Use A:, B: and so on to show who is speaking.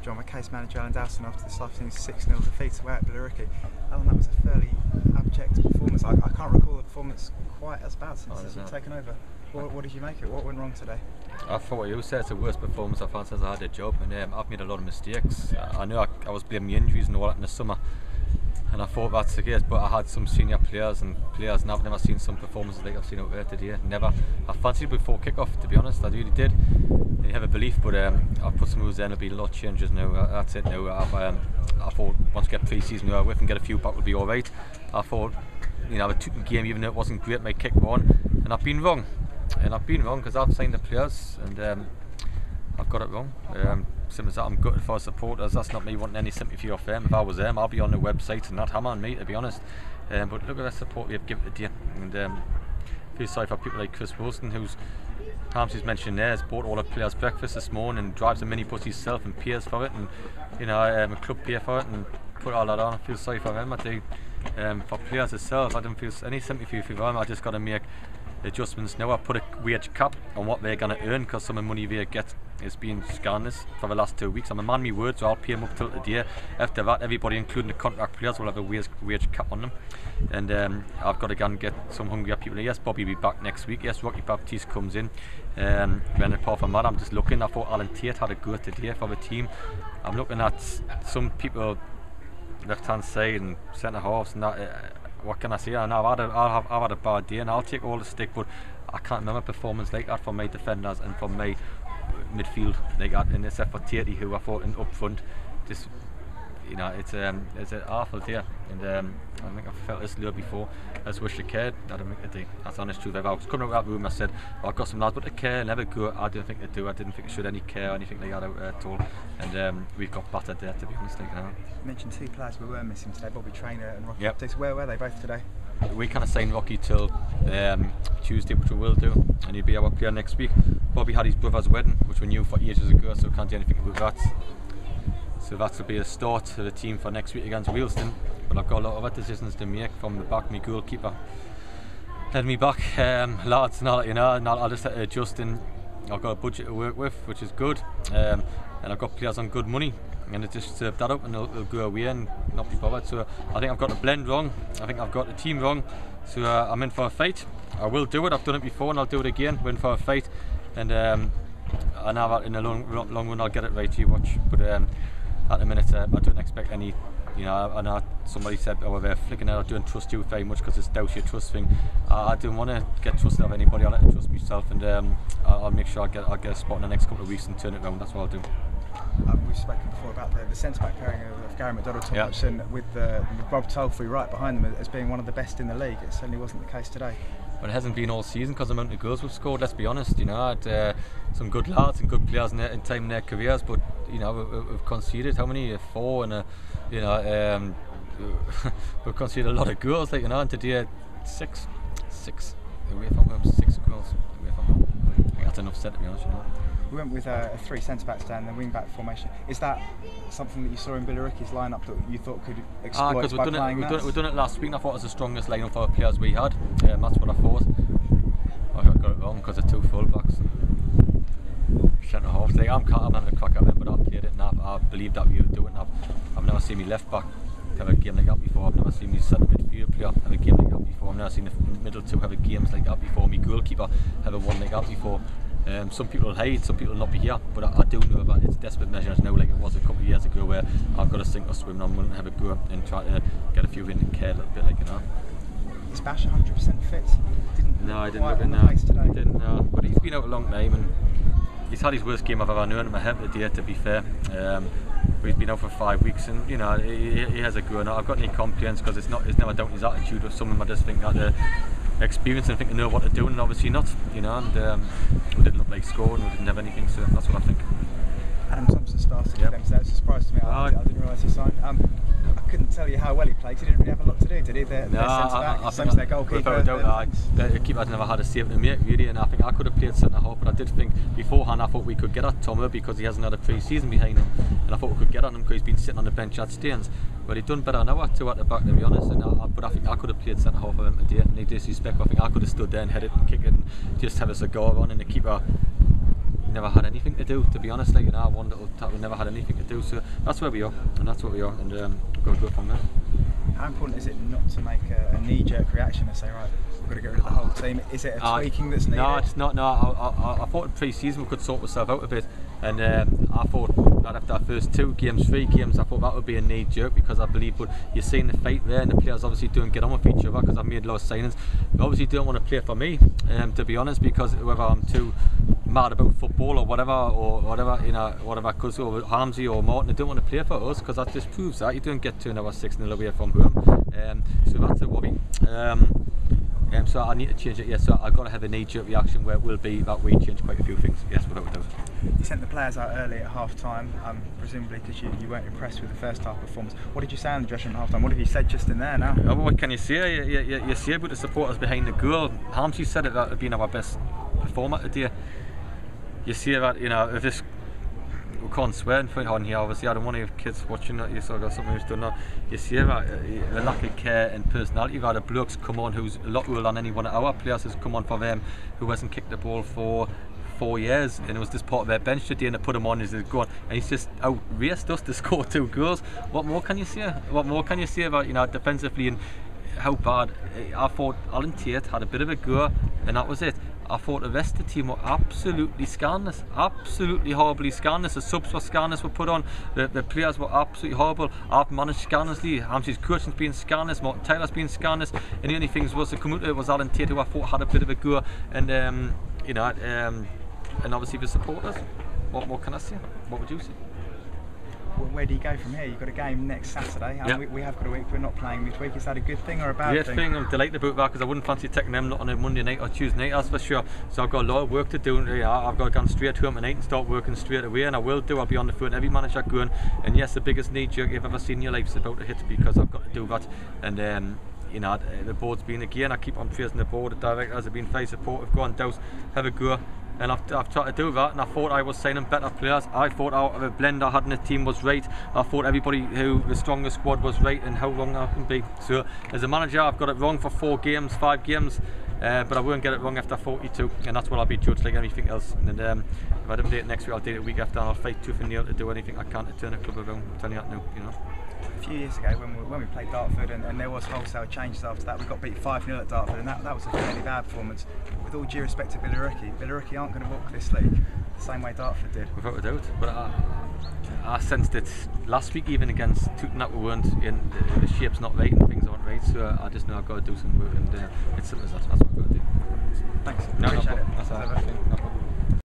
A: joined by case manager Alan Dowson after this afternoon's 6-0 defeat away at Billericay. Alan, that was a fairly abject performance. I can't recall a performance quite as bad since you've taken over. What did you make of it? What went wrong today?
B: I thought you said it's the worst performance I've had since I had a job, and I've made a lot of mistakes. I knew I was blaming the injuries and all that in the summer, and I thought that's the case, but I had some senior players, and I've never seen some performances like I've seen out there today. Never. I fancied it before kick-off, to be honest. I really did. You have a belief, but I've put some moves in. There'll be a lot of changes now. That's it now. I thought once we get pre-season over with and get a few back, will be all right. I thought, a two game, even though it wasn't great, might kick one, and I've been wrong. Because I've signed the players, and I've got it wrong. Simple as that. I'm gutted for supporters. That's not me wanting any sympathy off them. If I was them, I'll be on the website and not hammering me, to be honest. But look at the support we've given today, and I feel sorry for people like Chris Wilson, who's Hamsey's mentioned there, has bought all the players breakfast this morning and drives a minibus himself and pays for it, and a club pay for it and put all that on. I feel sorry for them. I do. For players itself, I don't feel any sympathy for them. I just got to make adjustments now. I put a wage cap on what they're going to earn, because some of the money they get has been scandalous for the last 2 weeks. I'm a man of my word, so I'll pay them up till today. After that, everybody, including the contract players, will have a wage cap on them. And I've got to go and get some hungrier people. Yes, Bobby will be back next week. Yes, Rocky Baptiste comes in. Then apart from that, I'm just looking. I thought Alan Tate had a good today for the team. I'm looking at some people left hand side and centre halves and that. What can I say? I've had a bad day, and I'll take all the stick, but I can't remember a performance like that from my defenders and from my midfield like that. And except for Tatey, who I thought in up front, just it's an awful day. And I think I've felt this low before. I just wish I cared. I don't think they do. That's the honest truth. If I was coming out of that room, I said, I've got some lads, but they care, never go. I don't think they do. I didn't think they should any care or anything like that out there at all. And we've got battered there, to be honest.
A: You mentioned two players we were missing today, Bobby Traynor and Rocky Baptiste. Where were they both today?
B: We kind of signed Rocky till Tuesday, which we will do, and he'll be our player next week. Bobby had his brother's wedding, which we knew for ages ago, so we can't do anything about that. So that will be a start to the team for next week against Wealdstone. But I've got a lot of other decisions to make from the back. My goalkeeper led me back, lads, and I'll just adjust. And I've got a budget to work with, which is good, and I've got players on good money, and I just serve that up, and they'll go away and not be bothered. So I think I've got the blend wrong. I think I've got the team wrong. So I'm in for a fight. I will do it. I've done it before, and I'll do it again. We're in for a fight, and I know that in the long run I'll get it right. You watch, but. At the minute, I don't expect any. I know somebody said, "Oh, they're flicking out. I don't trust you very much because it's doubt your trust thing." I don't want to get trusted of anybody. I like to trust myself, and I'll make sure I'll get a spot in the next couple of weeks and turn it around. That's what I'll do.
A: We've spoken before about the centre-back pairing of Gary McDonald-Thompson with Rob Tolfrey right behind them as being one of the best in the league. It certainly wasn't the case today.
B: But it hasn't been all season because of the amount of goals we've scored. Let's be honest. I had some good lads and good players in time in their careers, but we've conceded how many? 4, and we've conceded a lot of goals. And today 6 away from home, 6 goals away from home. I think that's enough said, to be honest.
A: We went with a 3 centre-backs down, the wing-back formation. Is that something that you saw in Billericay's lineup that you thought could exploit
B: because
A: by playing that?
B: We've done it last week, and I thought it was the strongest lineup for the players we had. That's what I thought. I got it wrong because of 2 full-backs. Centre half. I'm having a crack at them, but I've played it, and I believe that we would do it. And I've never seen me left-back have a game like that before. I've never seen me centre midfield player have a game like that before. I've never seen the middle 2 have a games like that before. Me goalkeeper have a one like that before. Some people will hate, some people will not be here, but I do know about its desperate measures now, like it was a couple of years ago, where I've got to sink or swim and I'm going to have a go and try to get a few in and care a little bit,
A: Is Bash 100% fit?
B: No, I didn't look in there. Didn't know, but he's been out a long time, and he's had his worst game I've ever known in my head today, to be fair. But he's been out for 5 weeks, and he has a go. And I've got any complaints because it's never down to his attitude or something. I just think that experience and think they know what they're doing, and obviously not, and we didn't look like scoring, we didn't have anything, so that's what I think.
A: Adam Thompson started for them today. It's a surprise to me. I didn't realise he signed. I couldn't tell you how well he played. He didn't really have a lot to do, did he? Their centre-back, same as their goalkeeper.
B: The keeper's never had a save to make, really, and I think I could have played centre-half, but I did think beforehand I thought we could get at Tomo because he hasn't had a pre-season behind him, and I thought we could get at him because he's been sitting on the bench at Staines. But he'd done better now at 2 at the back, to be honest, but I think I could have played centre-half for him today, and he disrespect. I think I could have stood there and headed and kicked it and just have us a go on, and the keeper never had anything to do, to be honest. Like, you know, one little tap, we never had anything to do. So that's where we are, and that's what we are, and we've got to go from there.
A: How important is it not to make a knee-jerk reaction and say, right, we've got to get rid of the whole team? Is it a tweaking that's needed?
B: No, it's not. No, I thought in pre-season we could sort ourselves out a bit, and I thought that after our first 3 games, I thought that would be a knee-jerk, because I believe, but you're seeing the fight there, and the players obviously don't get on with each other, because I've made a lot of signings. They obviously don't want to play for me, to be honest, because whether I'm too mad about football or whatever, you know, whatever, because or Hamzy or Martin, they don't want to play for us, because that just proves that you don't get to another 6-0 away from home. So that's a worry. So I need to change it. Yes, so I've got to have a knee-jerk reaction where it will be that we change quite a few things. Yes, without a doubt.
A: You sent the players out early at half-time, presumably because you weren't impressed with the first half performance. What did you say in the dressing room at half-time? What have you said just in there now?
B: Well, what can you say? You see about the supporters behind the goal. Hamzy said it, that had been our best performer today. You see that, you know, if this, we can't swear and put on here, obviously I don't want to have kids watching it, so I've got something who's done that. You see that the lack of care and personality. You've had a blokes come on who's a lot older than any one of our players has come on for them, who hasn't kicked the ball for 4 years, and it was just part of their bench today, and they put him on as he's going, and he's just outraced us to score 2 goals. What more can you say? What more can you say about, you know, defensively and how bad? I thought Alan Tate had a bit of a go, and that was it. I thought the rest of the team were absolutely scanless, absolutely horribly scanless. The subs were scanless, were put on. The players were absolutely horrible. I've managed scanlessly. Hamzy's coaching's been scanless. Martin Tyler's been scanless. And the only things was to come out it was Alan Tate, who I thought had a bit of a go. And you know, and obviously the supporters. What can I say? What would you say?
A: Well, where do you go from here? You've got a game next Saturday.
B: Yep.
A: We have got a week. We're not playing this week. Is that a good thing or a bad thing?
B: I'm delighted about that, because I wouldn't fancy taking them not on a Monday night or Tuesday night, that's for sure. So I've got a lot of work to do. I've got to go straight home tonight and start working straight away, and I will do. I'll be on the phone every manager going. And yes, the biggest knee jerk you've ever seen in your life is about to hit, because I've got to do that. And you know, the board's been again. I keep on praising the board. The directors have been very supportive. Go on, Dowson, have a go. And I've tried to do that, and I thought I was signing better players. I thought the blend I had in the team was right. I thought everybody who the strongest squad was right, and how wrong I can be. So as a manager, I've got it wrong for 4 games, 5 games, but I won't get it wrong after 42, and that's what I'll be judged like anything else. And if I don't do it next week, I'll do it a week after, and I'll fight tooth and nail to do anything I can to turn a club around. I'm telling you that now, you know.
A: A few years ago when we played Dartford and there was wholesale changes after that, we got beat 5-0 at Dartford, and that was a fairly bad performance. With all due respect to Billericay aren't going to walk this league the same way Dartford did. Without
B: a doubt, but I sensed it last week even against Tooting that we weren't in, the shape's not right and things aren't right, so I just know I've got to do some work, and it's simple as that. That's what I've got to do.
A: Thanks.
B: No,
A: appreciate
B: no
A: it.
B: That's all. No problem.